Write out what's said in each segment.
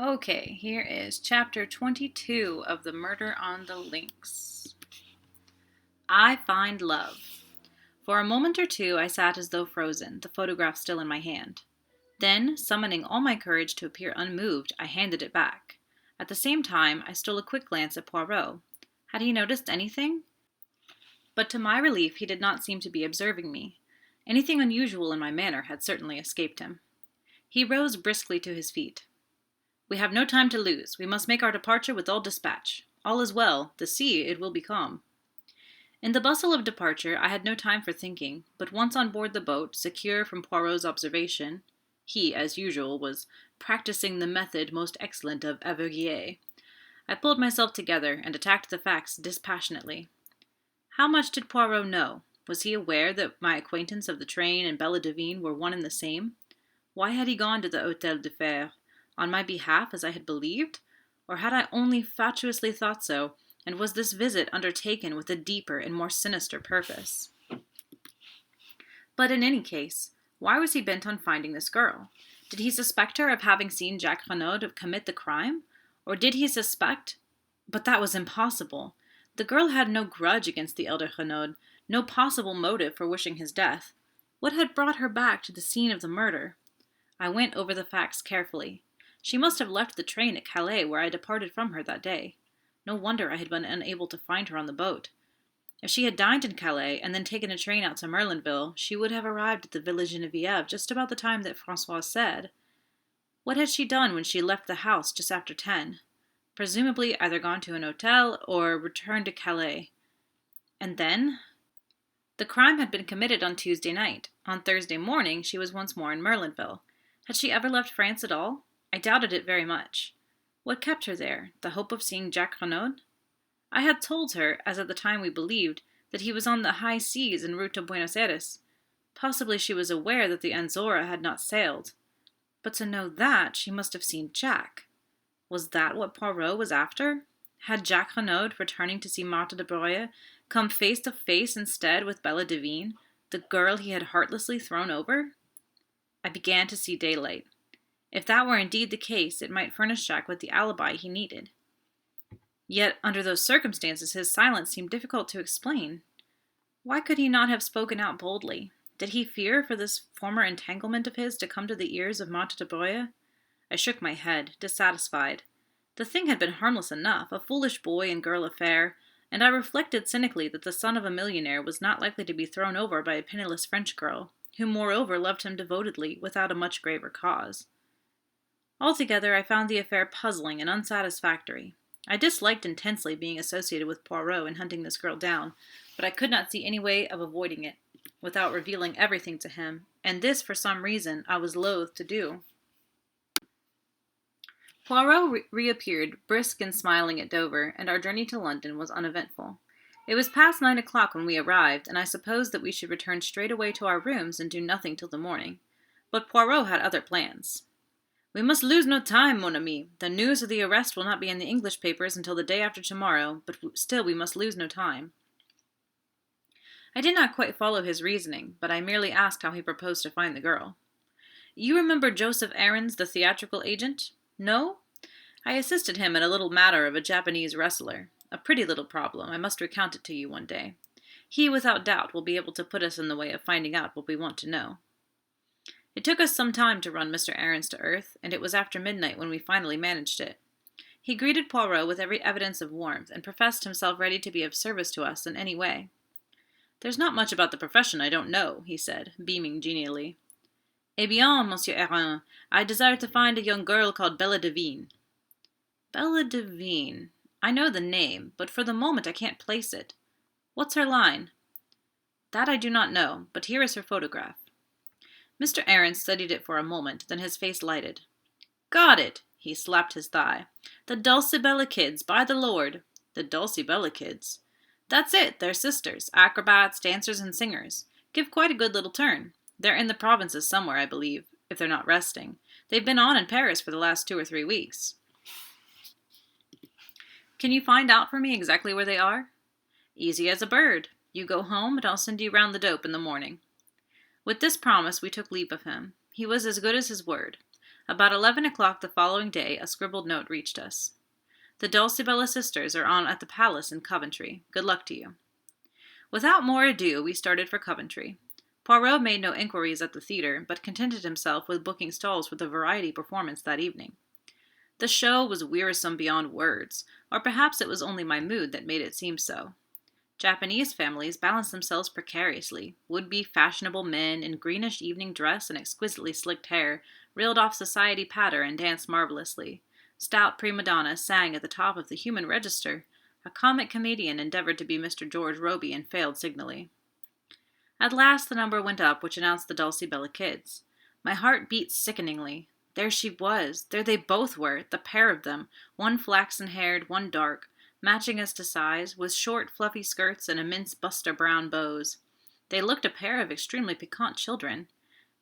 Okay, here is chapter 22 of The Murder on the Links. I find love. For a moment or two I sat as though frozen, the photograph still in my hand. Then, summoning all my courage to appear unmoved, I handed it back. At the same time, I stole a quick glance at Poirot. Had he noticed anything? But to my relief, he did not seem to be observing me. Anything unusual in my manner had certainly escaped him. He rose briskly to his feet. "We have no time to lose. We must make our departure with all dispatch. All is well. The sea, it will be calm." In the bustle of departure, I had no time for thinking, but once on board the boat, secure from Poirot's observation, he, as usual, was practicing the method most excellent of aveugle. I pulled myself together and attacked the facts dispassionately. How much did Poirot know? Was he aware that my acquaintance of the train and Bella Devine were one and the same? Why had he gone to the Hôtel de Fer? On my behalf, as I had believed? Or had I only fatuously thought so, and was this visit undertaken with a deeper and more sinister purpose? But in any case, why was he bent on finding this girl? Did he suspect her of having seen Jacques Renaud commit the crime? Or did he suspect— But that was impossible. The girl had no grudge against the elder Renaud, no possible motive for wishing his death. What had brought her back to the scene of the murder? I went over the facts carefully. She must have left the train at Calais, where I departed from her that day. No wonder I had been unable to find her on the boat. If she had dined in Calais and then taken a train out to Merlinville, she would have arrived at the Villa Geneviève just about the time that François said. What had she done when she left the house just after 10? Presumably either gone to an hotel or returned to Calais. And then? The crime had been committed on Tuesday night. On Thursday morning, she was once more in Merlinville. Had she ever left France at all? I doubted it very much. What kept her there? The hope of seeing Jacques Renaud? I had told her, as at the time we believed, that he was on the high seas en route to Buenos Aires. Possibly she was aware that the Anzora had not sailed. But to know that, she must have seen Jack. Was that what Poirot was after? Had Jacques Renaud, returning to see Marthe de Broglie, come face to face instead with Bella Devine, the girl he had heartlessly thrown over? I began to see daylight. If that were indeed the case, it might furnish Jack with the alibi he needed. Yet, under those circumstances, his silence seemed difficult to explain. Why could he not have spoken out boldly? Did he fear for this former entanglement of his to come to the ears of Marthe de Broglie? I shook my head, dissatisfied. The thing had been harmless enough, a foolish boy and girl affair, and I reflected cynically that the son of a millionaire was not likely to be thrown over by a penniless French girl, who moreover loved him devotedly, without a much graver cause. Altogether, I found the affair puzzling and unsatisfactory. I disliked intensely being associated with Poirot in hunting this girl down, but I could not see any way of avoiding it, without revealing everything to him, and this, for some reason, I was loath to do. Poirot reappeared, brisk and smiling at Dover, and our journey to London was uneventful. It was past 9 o'clock when we arrived, and I supposed that we should return straight away to our rooms and do nothing till the morning. But Poirot had other plans. "We must lose no time, mon ami. The news of the arrest will not be in the English papers until the day after tomorrow, but still we must lose no time." I did not quite follow his reasoning, but I merely asked how he proposed to find the girl. "You remember Joseph Aarons, the theatrical agent? No? I assisted him in a little matter of a Japanese wrestler. A pretty little problem. I must recount it to you one day. He, without doubt, will be able to put us in the way of finding out what we want to know." It took us some time to run Mr. Aarons to earth, and it was after midnight when we finally managed it. He greeted Poirot with every evidence of warmth, and professed himself ready to be of service to us in any way. "There's not much about the profession I don't know," he said, beaming genially. "Eh bien, Monsieur Aarons, I desire to find a young girl called Bella Devine." Bella Devine. I know the name, but for the moment I can't place it. What's her line? That I do not know, but here is her photograph. Mr. Aarons studied it for a moment, then his face lighted. "Got it!" He slapped his thigh. "The Dulcibella kids, by the Lord!" The Dulcibella kids. "That's it, they're sisters, acrobats, dancers, and singers. Give quite a good little turn. They're in the provinces somewhere, I believe, if they're not resting. They've been on in Paris for the last 2 or 3 weeks. Can you find out for me exactly where they are?" "Easy as a bird. You go home, and I'll send you round the dope in the morning." With this promise we took leave of him. He was as good as his word. About 11 o'clock the following day, a scribbled note reached us. The Dulcibella sisters are on at the palace in Coventry. Good luck to you. Without more ado, we started for Coventry. Poirot made no inquiries at the theater, but contented himself with booking stalls for the variety performance that evening. The show was wearisome beyond words, or perhaps it was only my mood that made it seem so. Japanese families balanced themselves precariously. Would-be fashionable men in greenish evening dress and exquisitely slicked hair reeled off society patter and danced marvelously. Stout prima donnas sang at the top of the human register. A comic comedian endeavored to be Mr. George Robey and failed signally. At last the number went up which announced the Dulcibella Kids. My heart beat sickeningly. There she was. There they both were, the pair of them, one flaxen-haired, one dark, matching as to size, with short, fluffy skirts and immense buster brown bows. They looked a pair of extremely piquant children.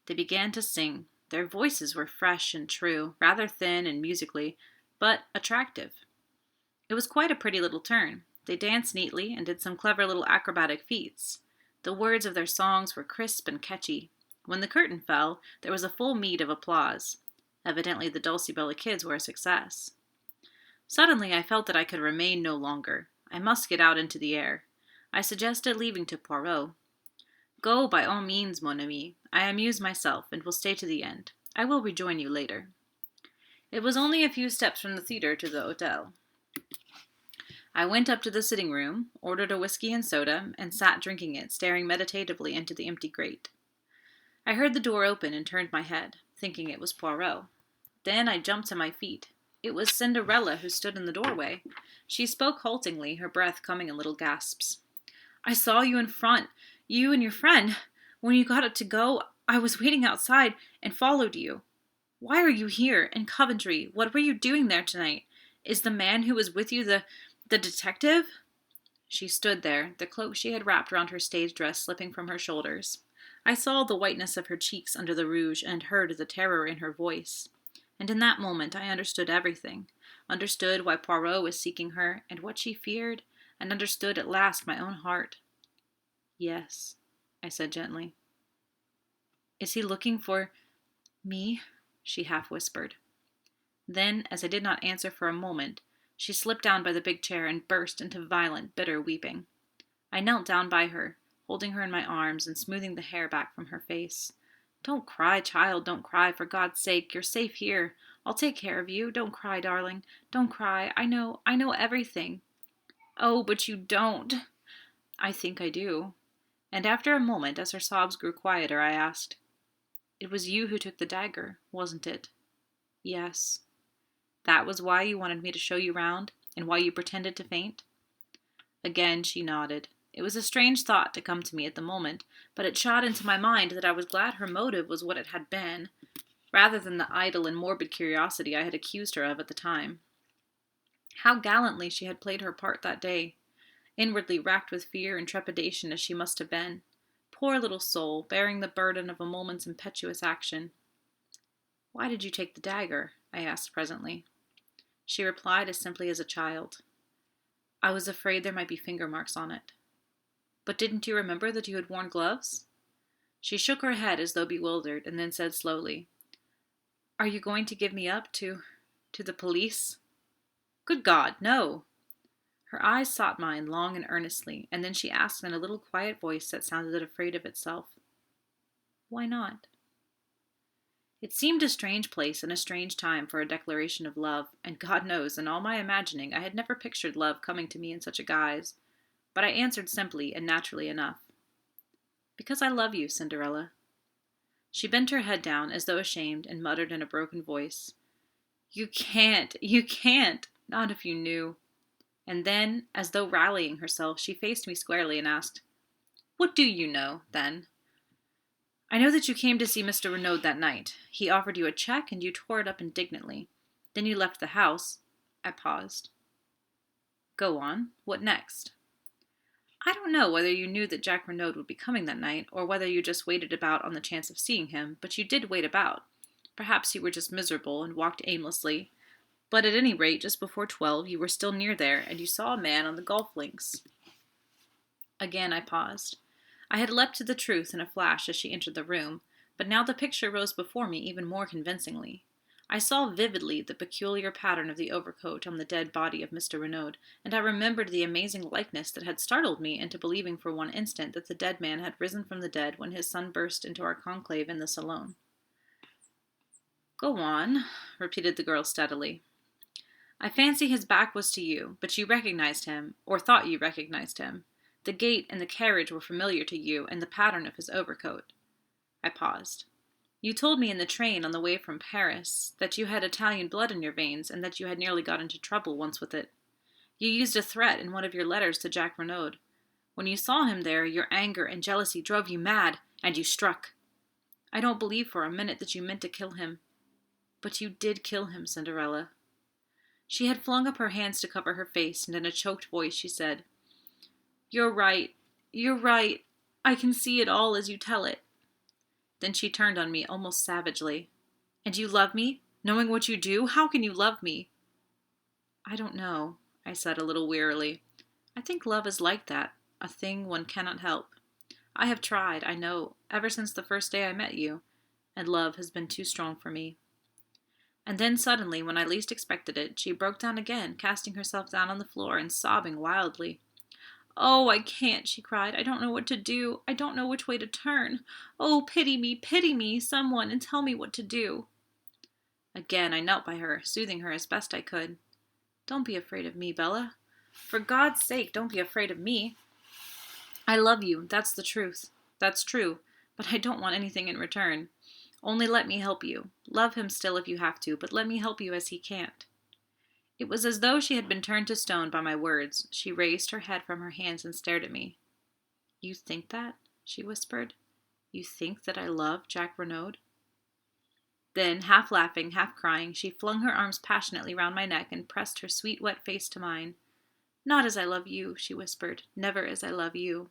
They began to sing. Their voices were fresh and true, rather thin and musically, but attractive. It was quite a pretty little turn. They danced neatly and did some clever little acrobatic feats. The words of their songs were crisp and catchy. When the curtain fell, there was a full meed of applause. Evidently the Dulcibella Kids were a success. Suddenly I felt that I could remain no longer. I must get out into the air. I suggested leaving to Poirot. Go by all means, mon ami. I amuse myself, and will stay to the end. I will rejoin you later. It was only a few steps from the theater to the hotel. I went up to the sitting room, ordered a whiskey and soda, and sat drinking it, staring meditatively into the empty grate. I heard the door open and turned my head, thinking it was Poirot. Then I jumped to my feet. It was Cinderella who stood in the doorway. She spoke haltingly, her breath coming in little gasps. I saw you in front, you and your friend. When you got up to go, I was waiting outside and followed you. Why are you here, in Coventry? What were you doing there tonight? Is the man who was with you the detective? She stood there, the cloak she had wrapped round her stage dress slipping from her shoulders. I saw the whiteness of her cheeks under the rouge and heard the terror in her voice. And in that moment I understood everything, understood why Poirot was seeking her and what she feared, and understood at last my own heart. Yes, I said gently. Is he looking for me? She half whispered. Then, as I did not answer for a moment, she slipped down by the big chair and burst into violent, bitter weeping. I knelt down by her, holding her in my arms and smoothing the hair back from her face. Don't cry, child, don't cry, for God's sake. You're safe here. I'll take care of you. Don't cry, darling. Don't cry. I know everything. Oh, but you don't. I think I do. And after a moment, as her sobs grew quieter, I asked, It was you who took the dagger, wasn't it? Yes. That was why you wanted me to show you round, and why you pretended to faint? Again she nodded. It was a strange thought to come to me at the moment, but it shot into my mind that I was glad her motive was what it had been, rather than the idle and morbid curiosity I had accused her of at the time. How gallantly she had played her part that day, inwardly racked with fear and trepidation as she must have been. Poor little soul, bearing the burden of a moment's impetuous action. Why did you take the dagger? I asked presently. She replied as simply as a child. I was afraid there might be finger marks on it. But didn't you remember that you had worn gloves? She shook her head as though bewildered, and then said slowly, Are you going to give me up to the police? Good God, no! Her eyes sought mine long and earnestly, and then she asked in a little quiet voice that sounded afraid of itself, Why not? It seemed a strange place and a strange time for a declaration of love, and God knows, in all my imagining, I had never pictured love coming to me in such a guise. But I answered simply and naturally enough. Because I love you, Cinderella. She bent her head down as though ashamed and muttered in a broken voice, You can't, not if you knew. And then, as though rallying herself, she faced me squarely and asked, What do you know, then? I know that you came to see Mr. Renaud that night. He offered you a check, and you tore it up indignantly. Then you left the house. I paused. Go on. What next? I don't know whether you knew that Jack Renaud would be coming that night, or whether you just waited about on the chance of seeing him, but you did wait about. Perhaps you were just miserable and walked aimlessly, but at any rate, just before 12, you were still near there, and you saw a man on the golf links. Again I paused. I had leapt to the truth in a flash as she entered the room, but now the picture rose before me even more convincingly. I saw vividly the peculiar pattern of the overcoat on the dead body of Mr. Renaud, and I remembered the amazing likeness that had startled me into believing for one instant that the dead man had risen from the dead when his son burst into our conclave in the salon. "Go on," repeated the girl steadily. "I fancy his back was to you, but you recognized him, or thought you recognized him. The gait and the carriage were familiar to you, and the pattern of his overcoat." I paused. "You told me in the train on the way from Paris that you had Italian blood in your veins and that you had nearly got into trouble once with it. You used a threat in one of your letters to Jack Renaud. When you saw him there, your anger and jealousy drove you mad, and you struck. I don't believe for a minute that you meant to kill him. But you did kill him, Cinderella." She had flung up her hands to cover her face, and in a choked voice she said, "You're right. You're right. I can see it all as you tell it." Then she turned on me almost savagely. "And you love me? Knowing what you do, how can you love me?" "I don't know," I said a little wearily. "I think love is like that, a thing one cannot help. I have tried, I know, ever since the first day I met you, and love has been too strong for me." And then suddenly, when I least expected it, she broke down again, casting herself down on the floor and sobbing wildly. "Oh, I can't," she cried. "I don't know what to do. I don't know which way to turn. Oh, pity me, someone, and tell me what to do." Again I knelt by her, soothing her as best I could. "Don't be afraid of me, Bella. For God's sake, don't be afraid of me. I love you, that's the truth. That's true, but I don't want anything in return. Only let me help you. Love him still if you have to, but let me help you as he can't." It was as though she had been turned to stone by my words. She raised her head from her hands and stared at me. "You think that?" she whispered. "You think that I love Jack Renaud?" Then, half laughing, half crying, she flung her arms passionately round my neck and pressed her sweet, wet face to mine. "Not as I love you," she whispered. "Never as I love you."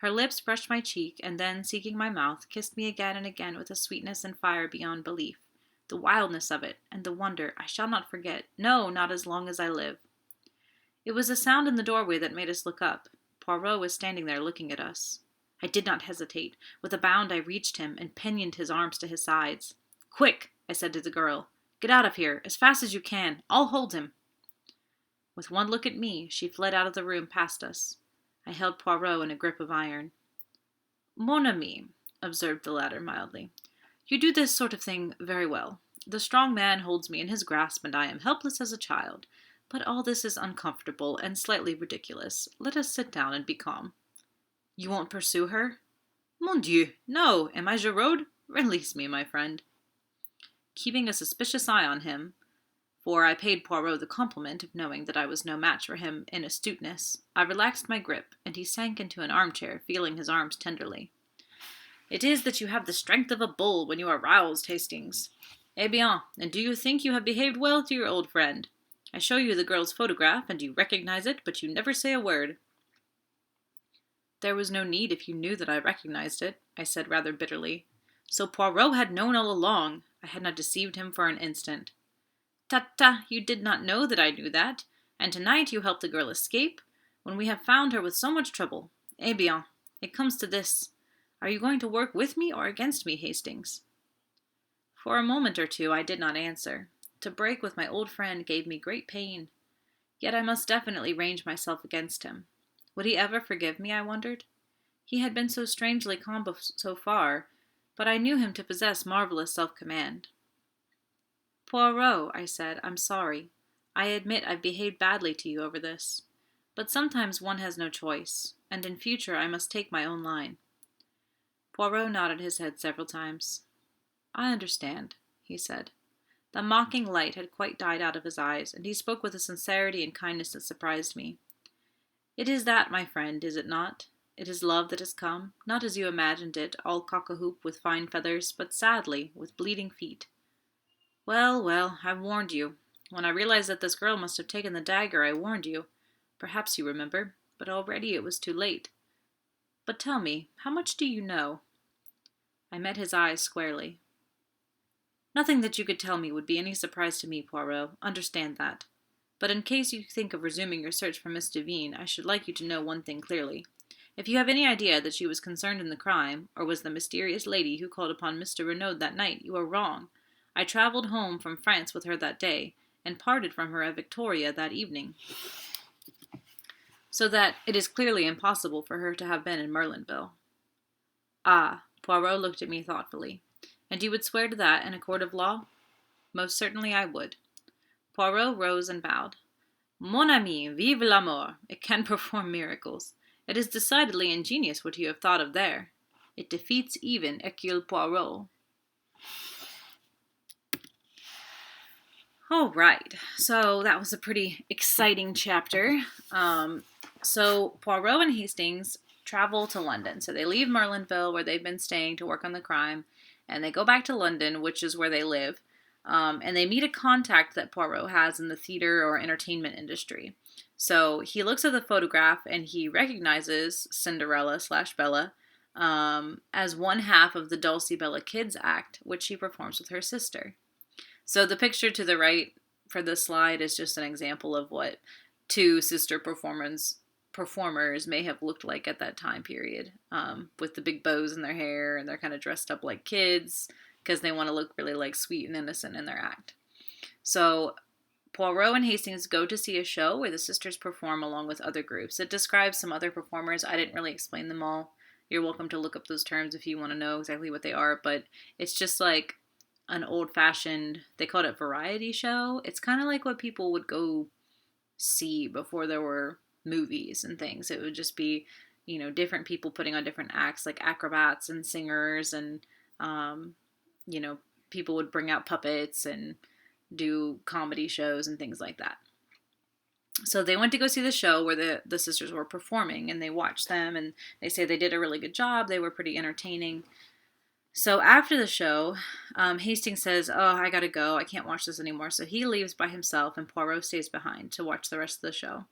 Her lips brushed my cheek, and then, seeking my mouth, kissed me again and again with a sweetness and fire beyond belief. The wildness of it, and the wonder, I shall not forget. No, not as long as I live. It was a sound in the doorway that made us look up. Poirot was standing there looking at us. I did not hesitate. With a bound I reached him and pinioned his arms to his sides. "Quick," I said to the girl. "Get out of here, as fast as you can. I'll hold him." With one look at me, she fled out of the room past us. I held Poirot in a grip of iron. "Mon ami," observed the latter mildly, "you do this sort of thing very well. The strong man holds me in his grasp, and I am helpless as a child. But all this is uncomfortable and slightly ridiculous. Let us sit down and be calm." "You won't pursue her?" "Mon Dieu, no! Am I Giraud? Release me, my friend." Keeping a suspicious eye on him, for I paid Poirot the compliment of knowing that I was no match for him in astuteness, I relaxed my grip, and he sank into an armchair, feeling his arms tenderly. "It is that you have the strength of a bull when you are roused, Hastings. Eh bien, and do you think you have behaved well to your old friend? I show you the girl's photograph, and you recognize it, but you never say a word." "There was no need if you knew that I recognized it," I said rather bitterly. "So Poirot had known all along. I had not deceived him for an instant." "Ta, you did not know that I knew that, and tonight you helped the girl escape, when we have found her with so much trouble. Eh bien, it comes to this. Are you going to work with me or against me, Hastings?" For a moment or two I did not answer. To break with my old friend gave me great pain. Yet I must definitely range myself against him. Would he ever forgive me, I wondered? He had been so strangely calm so far, but I knew him to possess marvelous self-command. "Poirot," I said, "I'm sorry. I admit I've behaved badly to you over this. But sometimes one has no choice, and in future I must take my own line." Poirot nodded his head several times. "I understand," he said. The mocking light had quite died out of his eyes, and he spoke with a sincerity and kindness that surprised me. "It is that, my friend, is it not? It is love that has come, not as you imagined it, all cock-a-hoop with fine feathers, but sadly, with bleeding feet. Well, I warned you. When I realized that this girl must have taken the dagger, I warned you. Perhaps you remember, but already it was too late. But tell me, how much do you know?" I met his eyes squarely. "Nothing that you could tell me would be any surprise to me, Poirot. Understand that. But in case you think of resuming your search for Miss Devine, I should like you to know one thing clearly. If you have any idea that she was concerned in the crime, or was the mysterious lady who called upon Mr. Renaud that night, you are wrong. I traveled home from France with her that day, and parted from her at Victoria that evening. So that it is clearly impossible for her to have been in Merlinville. Ah, Poirot looked at me thoughtfully. And you would swear to that in a court of law? Most certainly I would. Poirot rose and bowed. Mon ami, vive l'amour! It can perform miracles. It is decidedly ingenious what you have thought of there. It defeats even Hercule Poirot. All right, so that was a pretty exciting chapter. So Poirot and Hastings travel to London. So they leave Merlinville, where they've been staying to work on the crime, and they go back to London, which is where they live. And they meet a contact that Poirot has in the theater or entertainment industry. So he looks at the photograph and he recognizes Cinderella / Bella as one half of the Dulcie Bella Kids act, which she performs with her sister. So the picture to the right for this slide is just an example of what two sister performers may have looked like at that time period, with the big bows in their hair, and they're kind of dressed up like kids because they want to look really like sweet and innocent in their act. So Poirot and Hastings go to see a show where the sisters perform along with other groups. It describes some other performers. I didn't really explain them all. You're welcome to look up those terms if you want to know exactly what they are, but it's just like an old-fashioned, they called it variety show. It's kind of like what people would go see before there were movies and things. It would just be, different people putting on different acts, like acrobats and singers, and people would bring out puppets and do comedy shows and things like that. So they went to go see the show where the sisters were performing, and they watched them, and they say they did a really good job. They were pretty entertaining. So after the show, Hastings says, "Oh, I gotta go. I can't watch this anymore." So he leaves by himself, and Poirot stays behind to watch the rest of the show.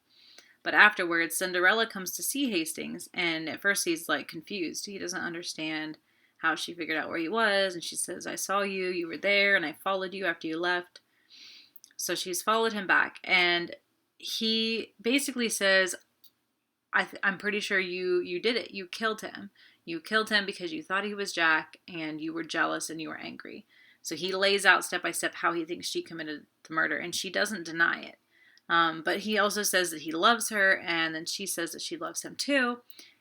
But afterwards, Cinderella comes to see Hastings, and at first he's like confused. He doesn't understand how she figured out where he was, and she says, "I saw you. You were there, and I followed you after you left." So she's followed him back, and he basically says, I'm pretty sure you did it. You killed him. You killed him because you thought he was Jack, and you were jealous and you were angry. So he lays out step by step how he thinks she committed the murder, and she doesn't deny it. But he also says that he loves her, and then she says that she loves him too,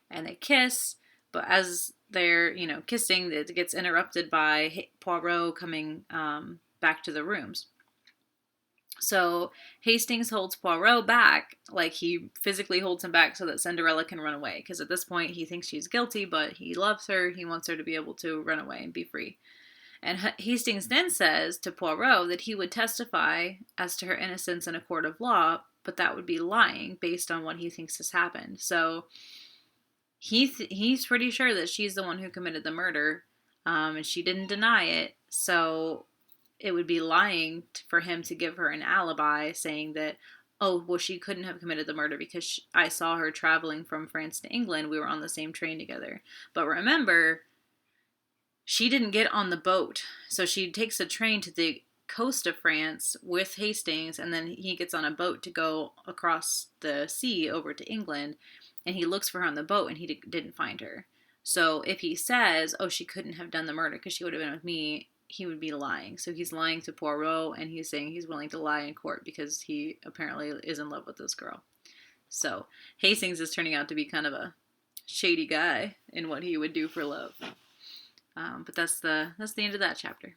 and they kiss. But as they're, kissing, it gets interrupted by Poirot coming back to the rooms. So Hastings holds Poirot back, like he physically holds him back so that Cinderella can run away. Because at this point he thinks she's guilty, but he loves her. He wants her to be able to run away and be free. And Hastings then says to Poirot that he would testify as to her innocence in a court of law, but that would be lying based on what he thinks has happened. So he's pretty sure that she's the one who committed the murder, and she didn't deny it. So it would be lying for him to give her an alibi saying that, oh, well, she couldn't have committed the murder because I saw her traveling from France to England. We were on the same train together. But remember, she didn't get on the boat. So she takes a train to the coast of France with Hastings, and then he gets on a boat to go across the sea over to England, and he looks for her on the boat, and he didn't find her. So if he says, oh, she couldn't have done the murder because she would have been with me, he would be lying. So he's lying to Poirot, and he's saying he's willing to lie in court because he apparently is in love with this girl. So Hastings is turning out to be kind of a shady guy in what he would do for love. But that's the end of that chapter.